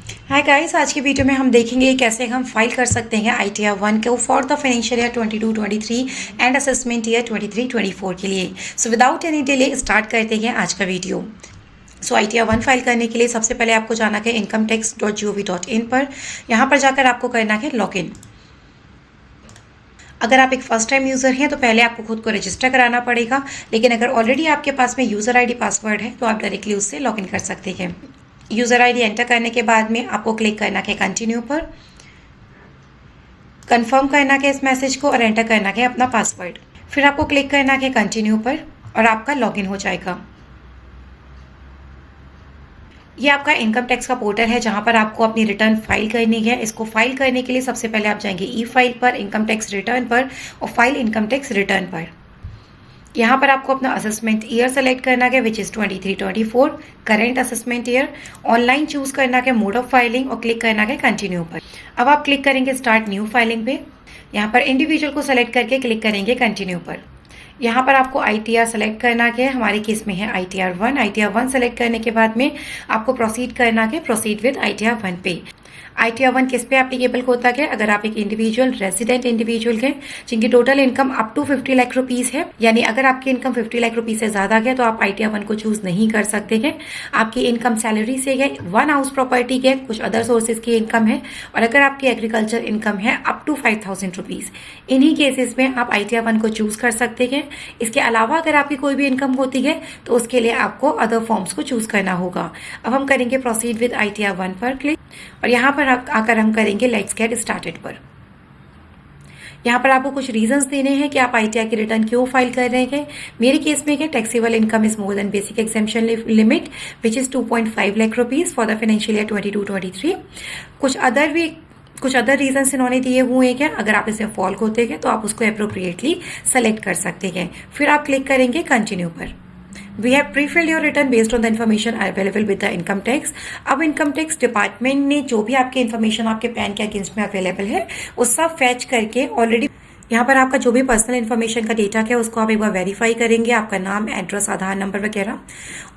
Hi guys, आज की video में हम देखेंगे कैसे हम फाइल कर सकते हैं ITR 1 को for the financial year 22-23 and assessment year 23-24 के लिए। So without any delay start करते हैं आज का वीडियो। सो ITR 1 फाइल करने के लिए सबसे पहले आपको जाना है incometax.gov.in पर। यहाँ पर जाकर आपको करना है लॉगिन। अगर आप एक फर्स्ट टाइम यूज़र हैं तो पहले आपको खुद को रजिस्टर कराना पड़ेगा, लेकिन अगर ऑलरेडी आपके पास में यूज़र आईडी पासवर्ड है तो आप डायरेक्टली उससे लॉगिन कर सकते हैं। यूज़र आईडी एंटर करने के बाद में आपको क्लिक करना है कंटिन्यू पर, कंफर्म करना है इस मैसेज को और एंटर करना है अपना पासवर्ड। फिर आपको क्लिक करना है कंटिन्यू पर और आपका लॉगिन हो जाएगा। ये आपका इनकम टैक्स का पोर्टल है जहां पर आपको अपनी रिटर्न फाइल करनी है। इसको फाइल करने के लिए सबसे पहले आप जाएंगे ई फाइल पर, इनकम टैक्स रिटर्न पर और फाइल इनकम टैक्स रिटर्न पर। यहाँ पर आपको अपना असेसमेंट ईयर सेलेक्ट करना है which is 23-24, current assessment year. Online choose करना है मोड ऑफ फाइलिंग और क्लिक करना है कंटिन्यू पर। अब आप क्लिक करेंगे स्टार्ट न्यू फाइलिंग पे। यहाँ पर इंडिविजुअल को सेलेक्ट करके क्लिक करेंगे कंटिन्यू पर। यहाँ पर आपको ITR सेलेक्ट करना है, हमारे केस में है ITR 1। ITR 1 सेलेक्ट करने के बाद में आपको प्रोसीड करना है, प्रोसीड विद ITR 1 पे। ITR 1 किस पे एप्लीकेबल होता है? अगर आप एक इंडिविजुअल रेजिडेंट इंडिविजुअल हैं जिनकी total income up to 50 lakh rupees है, यानी अगर आपकी इनकम 50 लाख रुपीस से ज्यादा है तो आप ITR 1 को चूज नहीं कर सकते हैं। आपकी इनकम सैलरी से है, वन हाउस प्रॉपर्टी है, कुछ अदर सोर्सेज की इनकम है और अगर आपकी एग्रीकल्चर इनकम है अप टू 5,000 रुपीज, इन्हीं केसेस में आप ITR 1 को चूज कर सकते हैं। इसके अलावा अगर आपकी कोई भी इनकम होती है तो उसके लिए आपको अदर फॉर्म्स को चूज करना होगा। अब हम करेंगे प्रोसीड विद ITR 1 पर क्लिक और यहाँ पर आकर हम करेंगे लेट्स गेट स्टार्टेड पर। यहाँ पर आपको कुछ रीजंस देने हैं कि आप ITR की रिटर्न क्यों फाइल कर रहे हैं। मेरे केस में है taxable income is more than basic exemption limit which is 2.5 lakh rupees for the financial year 22-23। कुछ अदर रीजंस इन्होंने दिए हुए हैं। अगर आप इसे फॉल होते हैं तो आप उसको अप्रोप्रिएटली सेलेक्ट कर सकते हैं। फिर आप क्लिक करेंगे कंटिन्यू पर। We have prefilled your return based on the information available with the income tax. अब इनकम टैक्स डिपार्टमेंट ने जो भी आपके इन्फॉर्मेशन आपके पैन के अगेंस्ट में अवेलेबल है वो सब फैच करके ऑलरेडी यहाँ पर आपका जो भी पर्सनल इन्फॉर्मेशन का डेटा है उसको आप एक बार वेरीफाई करेंगे, आपका नाम, एड्रेस, आधार नंबर वगैरह,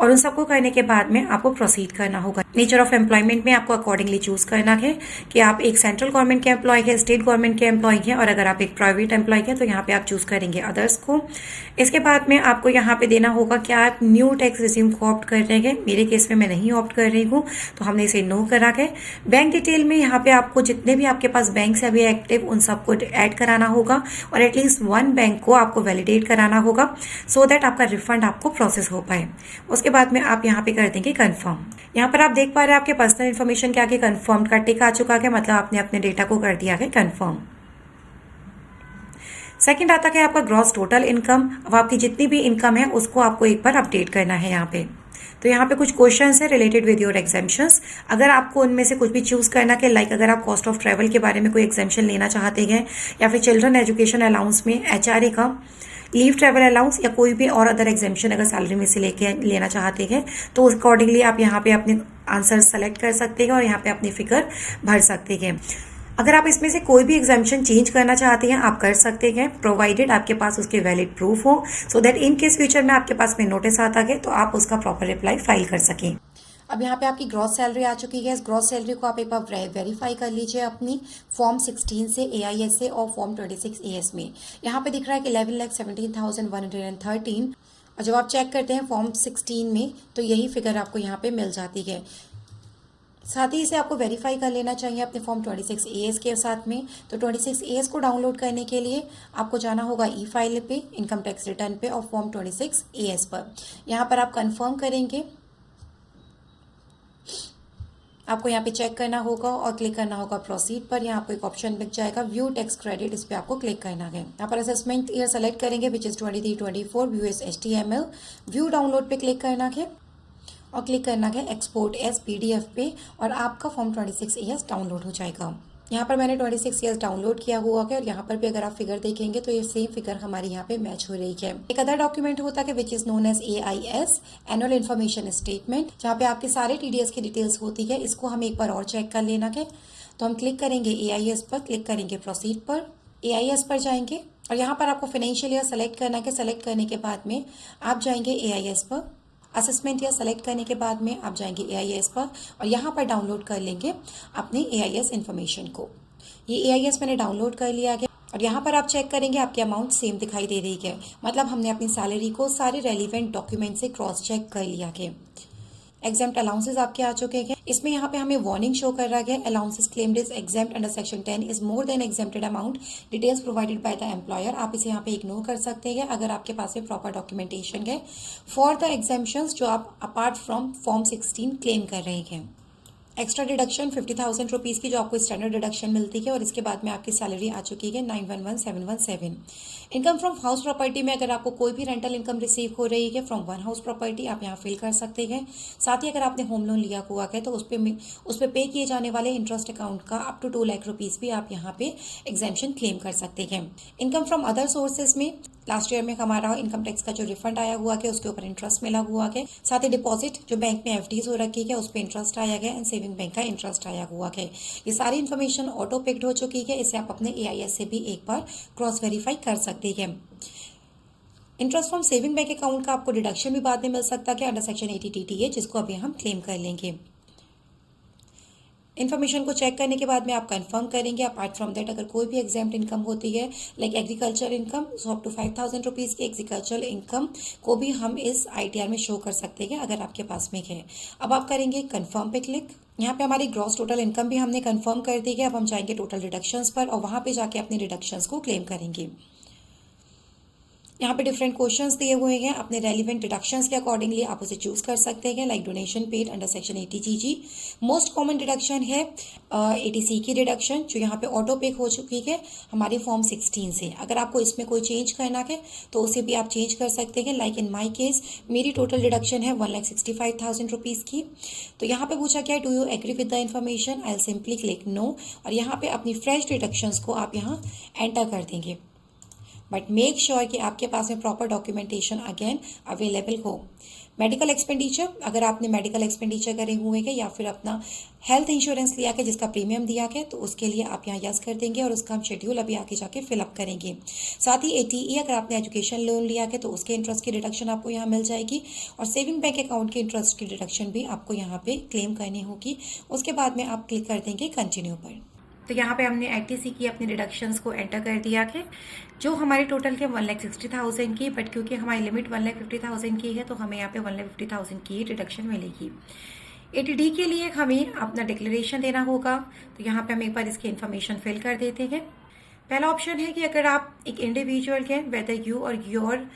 और उन सबको करने के बाद में आपको प्रोसीड करना होगा। नेचर ऑफ एम्प्लॉयमेंट में आपको अकॉर्डिंगली चूज करना है कि आप एक सेंट्रल गवर्नमेंट के एम्प्लॉय है, स्टेट गवर्नमेंट के एम्प्लॉय है, और अगर आप एक प्राइवेट एम्प्लॉय है तो यहाँ पे आप चूज करेंगे अदर्स को। इसके बाद में आपको यहाँ पे देना होगा कि आप न्यू टैक्स रिज्यूम को ऑप्ट कर रहे हैं। मेरे केस में मैं नहीं ऑप्ट कर रही हूँ तो हमने इसे नो करा है। बैंक डिटेल में यहाँ पे आपको जितने भी आपके पास बैंक से अभी एक्टिव उन सबको ऐड कराना होगा और एटलीस्ट वन बैंक को आपको वैलिडेट कराना होगा सो दैट आपका रिफंड आपको प्रोसेस हो पाए। उसके बाद में आप यहाँ पे कर देंगे कंफर्म। यहाँ पर आप देख पा रहे हैं आपके पर्सनल इन्फॉर्मेशन के आगे कंफर्म का टिक आ चुका है, मतलब आपने अपने डेटा को कर दिया है कंफर्म। सेकंड आता है आपका ग्रॉस टोटल इनकम। अब आपकी जितनी भी इनकम है उसको आपको एक बार अपडेट करना है यहाँ पे। तो यहाँ पे कुछ क्वेश्चंस है रिलेटेड विद योर एग्जाम्पशंस। अगर आपको उनमें से कुछ भी चूज करना है, लाइक अगर आप कॉस्ट ऑफ ट्रैवल के बारे में कोई एग्जाम्पशन लेना चाहते हैं या फिर चिल्ड्रन एजुकेशन अलाउंस में HRA का, लीव ट्रैवल अलाउंस या कोई भी और अदर एग्जाम्पशन अगर सैलरी में से लेके लेना चाहते हैं तो उस अकॉर्डिंगली आप यहाँ पे अपने आंसर सेलेक्ट कर सकते हैं और यहाँ पे अपनी फिगर भर सकते हैं। अगर आप इसमें से कोई भी एग्जाम्पशन चेंज करना चाहते हैं आप कर सकते हैं, प्रोवाइडेड आपके पास उसके वैलिड प्रूफ हो, so that in case future में आपके पास में नोटिस आता है तो आप उसका प्रॉपर रिप्लाई फाइल कर सकें। अब यहाँ पे आपकी ग्रॉस सैलरी आ चुकी है। इस ग्रॉस सैलरी को आप एक बार वेरीफाई कर लीजिए अपनी फॉर्म 16 से AIS से और फॉर्म 26 AS में। यहाँ पे दिख रहा है कि 11,17,113, और जब आप चेक करते हैं फॉर्म 16 में तो यही फिगर आपको यहाँ पे मिल जाती है। साथ ही इसे आपको वेरीफाई कर लेना चाहिए अपने फॉर्म 26 AS के साथ में। तो 26 AS को डाउनलोड करने के लिए आपको जाना होगा ई फाइल पे, इनकम टैक्स रिटर्न पे और फॉर्म 26 AS पर। यहाँ पर आप कंफर्म करेंगे, आपको यहाँ पे चेक करना होगा और क्लिक करना होगा प्रोसीड पर। यहाँ आपको एक ऑप्शन मिल जाएगा व्यू टैक्स क्रेडिट, इस पर आपको क्लिक करना है। यहाँ पर असेसमेंट ईयर सेलेक्ट करेंगे which is 23-24, view S HTML, view download पे क्लिक करना है और क्लिक करना है एक्सपोर्ट एज PDF पे और आपका फॉर्म 26 AS डाउनलोड हो जाएगा। यहाँ पर मैंने 26 ईयर्स डाउनलोड किया हुआ है और यहाँ पर भी अगर आप फिगर देखेंगे तो ये सेम फिगर हमारी यहाँ पे मैच हो रही है। एक अदर डॉक्यूमेंट होता है which is known as AIS, annual information statement, जहाँ पे आपके सारे TDS की डिटेल्स होती है। इसको हम एक बार और चेक कर लेना है। तो हम क्लिक करेंगे AIS पर, क्लिक करेंगे प्रोसीड पर, AIS पर जाएंगे और यहाँ पर आपको फाइनेंशियल ईयर सेलेक्ट करना है। सेलेक्ट करने के बाद में आप जाएंगे AIS पर असेसमेंट ईयर सेलेक्ट करने के बाद में आप जाएंगे AIS पर और यहाँ पर डाउनलोड कर लेंगे अपने AIS इन्फॉर्मेशन को। ये AIS मैंने डाउनलोड कर लिया है और यहाँ पर आप चेक करेंगे आपकी अमाउंट सेम दिखाई दे रही है, मतलब हमने अपनी सैलरी को सारे रेलिवेंट डॉक्यूमेंट से क्रॉस चेक कर लिया है। एग्जाम्प्ट अलाउंसेस आपके आ चुके हैं। इसमें यहाँ पे हमें वार्निंग शो कर रहा है, allowances claimed is exempt under section 10 is more than exempted amount, details provided by the employer. आप इसे यहाँ पे इग्नोर कर सकते हैं अगर आपके पास में प्रॉपर डॉक्यूमेंटेशन है फॉर द एग्जाम्पशंस जो आप अपार्ट फ्रॉम फॉर्म 16 क्लेम कर रहे हैं। एक्स्ट्रा डिडक्शन 50,000 रुपीज़ की जो आपको स्टैंडर्ड डिडक्शन मिलती है और इसके बाद में आपकी सैलरी आ चुकी है 911,717। इनकम फ्रॉम हाउस प्रॉपर्टी में अगर आपको कोई भी रेंटल इनकम रिसीव हो रही है फ्रॉम वन हाउस प्रॉपर्टी आप यहाँ फिल कर सकते हैं। साथ ही अगर आपने होम लोन लिया हुआ है तो उस पर पे किए जाने वाले इंटरेस्ट अकाउंट का अप टू 2 लाख रुपीज़ भी आप यहाँ पे एग्जाम्पशन क्लेम कर सकते हैं। इनकम फ्रॉम अदर सोर्सेज में लास्ट ईयर में हमारा इनकम टैक्स का जो रिफंड आया हुआ है उसके ऊपर इंटरेस्ट मिला हुआ है। साथ ही डिपॉजिट जो बैंक में FDs हो रखी है उस पर इंटरेस्ट आया है एंड सेविंग बैंक का इंटरेस्ट आया हुआ है। ये सारी इन्फॉर्मेशन ऑटो पिक्ड हो चुकी है, इसे आप अपने AIS से भी एक बार क्रॉस वेरीफाई कर सकते हैं। Interest from saving bank account का आपको डिडक्शन भी बाद में मिल सकता है अंडर सेक्शन 80 TTA, जिसको अभी हम क्लेम कर लेंगे। इन्फॉर्मेशन को चेक करने के बाद में आप कंफर्म करेंगे। अपार्ट फ्रॉम दैट अगर कोई भी एग्जाम्प्ट इनकम होती है like agriculture income so up to 5,000 rupees की एग्रीकल्चर इनकम को भी हम इस ITR में शो कर सकते हैं अगर आपके पास में है। अब आप करेंगे कंफर्म पे क्लिक। यहाँ पे हमारी ग्रॉस टोटल इनकम भी हमने कंफर्म कर दी है। अब हम जाएंगे टोटल डिडक्शंस पर और वहाँ पे जाके अपने डिडक्शंस को क्लेम करेंगे। यहाँ पे डिफरेंट क्वेश्चंस दिए हुए हैं, अपने रेलिवेंट डिडक्शंस के अकॉर्डिंगली आप उसे चूज कर सकते हैं like donation paid under section 80 GG। Most common deduction है 80C की डिडक्शन जो यहाँ पे ऑटो पे हो चुकी है हमारी फॉर्म 16 से। अगर आपको इसमें कोई चेंज करना है तो उसे भी आप चेंज कर सकते हैं। लाइक इन माई केस मेरी टोटल डिडक्शन है 1,65,000 रुपीज़ की। तो यहाँ पे पूछा क्या है, do you agree with the information, I will simply click no और यहाँ पे अपनी फ्रेश डिडक्शंस को आप यहाँ एंटर कर देंगे। बट मेक श्योर कि आपके पास में प्रॉपर डॉक्यूमेंटेशन अगेन अवेलेबल हो। मेडिकल एक्सपेंडिचर, अगर आपने मेडिकल एक्सपेंडिचर करे हुए हैं या फिर अपना हेल्थ इंश्योरेंस लिया है जिसका प्रीमियम दिया है तो उसके लिए आप यहाँ यस कर देंगे और उसका हम शेड्यूल अभी आगे जाके फिलअप करेंगे। साथ ही ATE अगर आपने एजुकेशन लोन लिया है तो उसके इंटरेस्ट की डिडक्शन आपको यहाँ मिल जाएगी और सेविंग बैंक अकाउंट के इंटरेस्ट की डिडक्शन भी आपको यहाँ पे क्लेम करनी होगी। उसके बाद में आप क्लिक कर देंगे कंटिन्यू पर। तो यहाँ पे हमने 80C की अपने डिडक्शंस को एंटर कर दिया है जो हमारी टोटल के 1,60,000 की, बट क्योंकि हमारी लिमिट 1,50,000 की है तो हमें यहाँ पे 1,50,000 की डिडक्शन मिलेगी। ATD के लिए हमें अपना डिक्लेरेशन देना होगा, तो यहाँ पे हम एक बार इसकी इन्फॉर्मेशन फिल कर देते हैं। पहला ऑप्शन है कि अगर आप एक इंडिविजुअल हैं वेदर यू और your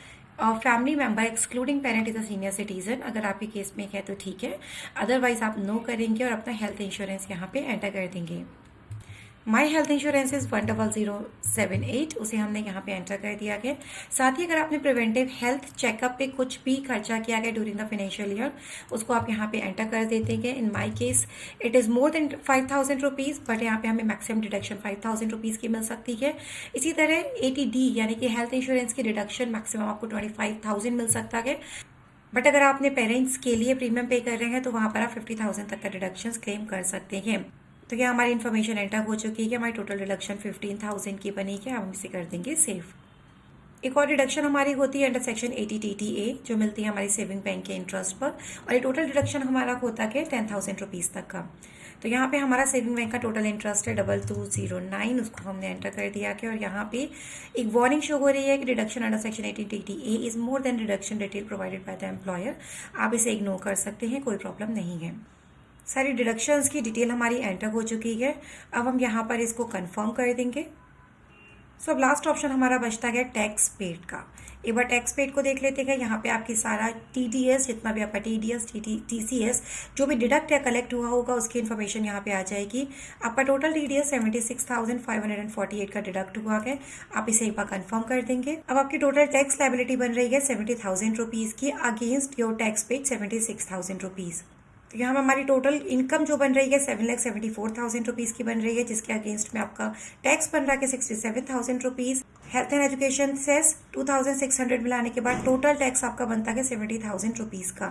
family member excluding parent is a senior citizen, अगर आपके केस में है तो ठीक है, अदरवाइज आप नो करेंगे और अपना हेल्थ इंश्योरेंस यहाँ पे एंटर कर देंगे। माई हेल्थ इंश्योरेंस इज 10078, उसे हमने यहाँ पे एंटर कर दिया गया। साथ ही अगर आपने प्रिवेंटिव हेल्थ चेकअप पे कुछ भी खर्चा किया गया ड्यूरिंग द फाइनेंशियल ईयर उसको आप यहाँ पे एंटर कर देते हैं। In my case it is more than 5,000 rupees, but यहाँ पे हमें मैक्सिमम डिडक्शन 5,000 रुपीज़ की मिल सकती है। इसी तरह ATD यानी कि हेल्थ इंश्योरेंस की डिडक्शन मैक्सिमम आपको 25,000 मिल सकता है, बट अगर आपने पेरेंट्स के लिए प्रीमियम पे कर रहे हैं तो वहाँ पर आप 50,000 तक का डिडक्शन क्लेम कर सकते हैं। तो यहाँ हमारी इन्फॉर्मेशन एंटर हो चुकी है, हमारी टोटल डिडक्शन 15,000 की बनी है। हम इसे कर देंगे सेव। एक और डिडक्शन हमारी होती है अंडर सेक्शन 80 TTA जो मिलती है हमारी सेविंग बैंक के इंटरेस्ट पर और ये टोटल डिडक्शन हमारा होता है 10,000 रुपीज़ तक का। तो यहाँ पे हमारा सेविंग बैंक का टोटल इंटरेस्ट है 2209, उसको हमने एंटर कर दिया कि और यहाँ पे एक वार्निंग शो हो रही है कि deduction under section 80 TTA is more than deduction detail provided by the employer. आप इसे इग्नोर कर सकते हैं, कोई प्रॉब्लम नहीं है। सारी डिडक्शंस की डिटेल हमारी एंटर हो चुकी है। अब हम यहाँ पर इसको कंफर्म कर देंगे। सो अब लास्ट ऑप्शन हमारा बचता है टैक्स पेड का। एक बार टैक्स पेड को देख लेते हैं। यहाँ पे आपकी सारा TDS जितना भी आपका TDS TCS जो भी डिडक्ट या कलेक्ट हुआ होगा उसकी इन्फॉर्मेशन यहाँ पे आ जाएगी। आपका टोटल TDS 76,548 का डिडक्ट हुआ है, आप इसे एक बार कंफर्म कर देंगे। अब आपकी टोटल टैक्स लायबिलिटी बन रही है 70,000 रुपीज़ की against your tax paid 76,000 rupees. तो यहाँ हमारी टोटल इनकम जो बन रही है 7,74,000 रुपीज़ की बन रही है, जिसके अगेंस्ट में आपका टैक्स बन रहा है 67,000 rupees. Health and education cess 2,600 मिलाने के बाद टोटल टैक्स आपका बनता है 70,000 रुपीज़ का।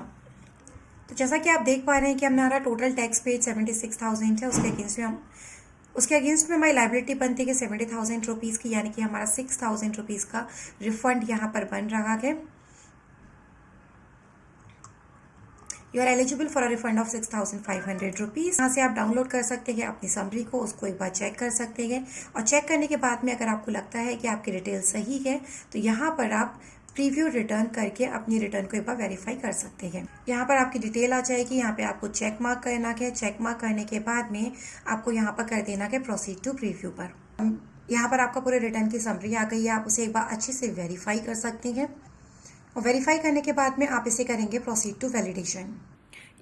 तो जैसा कि आप देख पा रहे हैं कि हमारा टोटल टैक्स पेड 76,000 है, उसके अगेंस्ट में हमारी लाइबिलिटी बनती है 70,000 रुपीज़ की, यानी कि हमारा 6,000 रुपीज़ का रिफंड यहाँ पर बन रहा है। You are eligible for a refund of 6,500 rupees. यहाँ से आप डाउनलोड कर सकते हैं अपनी समरी को, उसको एक बार चेक कर सकते हैं और चेक करने के बाद में अगर आपको लगता है कि आपकी डिटेल सही है तो यहाँ पर आप प्रीव्यू रिटर्न करके अपनी रिटर्न को एक बार वेरीफाई कर सकते हैं। यहाँ पर आपकी डिटेल आ जाएगी, यहाँ पे आपको चेक मार्क करना है। चेक मार्क करने के बाद में आपको यहाँ पर कर देना है प्रोसीड टू प्रीव्यू पर। यहाँ पर आपका पूरे रिटर्न की समरी आ गई है, आप उसे एक बार अच्छे से वेरीफाई कर सकते हैं और वेरीफाई करने के बाद में आप इसे करेंगे प्रोसीड टू वैलिडेशन।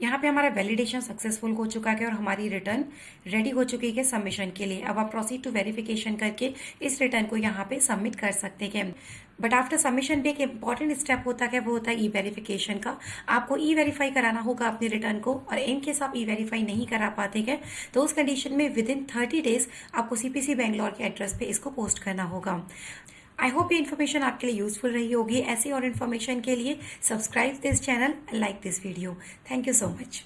यहाँ पे हमारा वैलिडेशन सक्सेसफुल हो चुका है और हमारी रिटर्न रेडी हो चुकी है सबमिशन के लिए। अब आप प्रोसीड टू वेरिफिकेशन करके इस रिटर्न को यहाँ पे सबमिट कर सकते हैं। बट आफ्टर सबमिशन भी एक इंपॉर्टेंट स्टेप होता है, वो होता है ई वेरिफिकेशन का। आपको ई वेरीफाई कराना होगा अपने रिटर्न को, और इन केस आप ई वेरीफाई नहीं करा पाते हैं तो उस कंडीशन में विद इन 30 डेज आपको CPC बेंगलोर के एड्रेस पे इसको पोस्ट करना होगा। आई होप ये इन्फॉर्मेशन आपके लिए यूजफुल रही होगी। ऐसी और इन्फॉर्मेशन के लिए subscribe this channel, like this video. Thank you so much.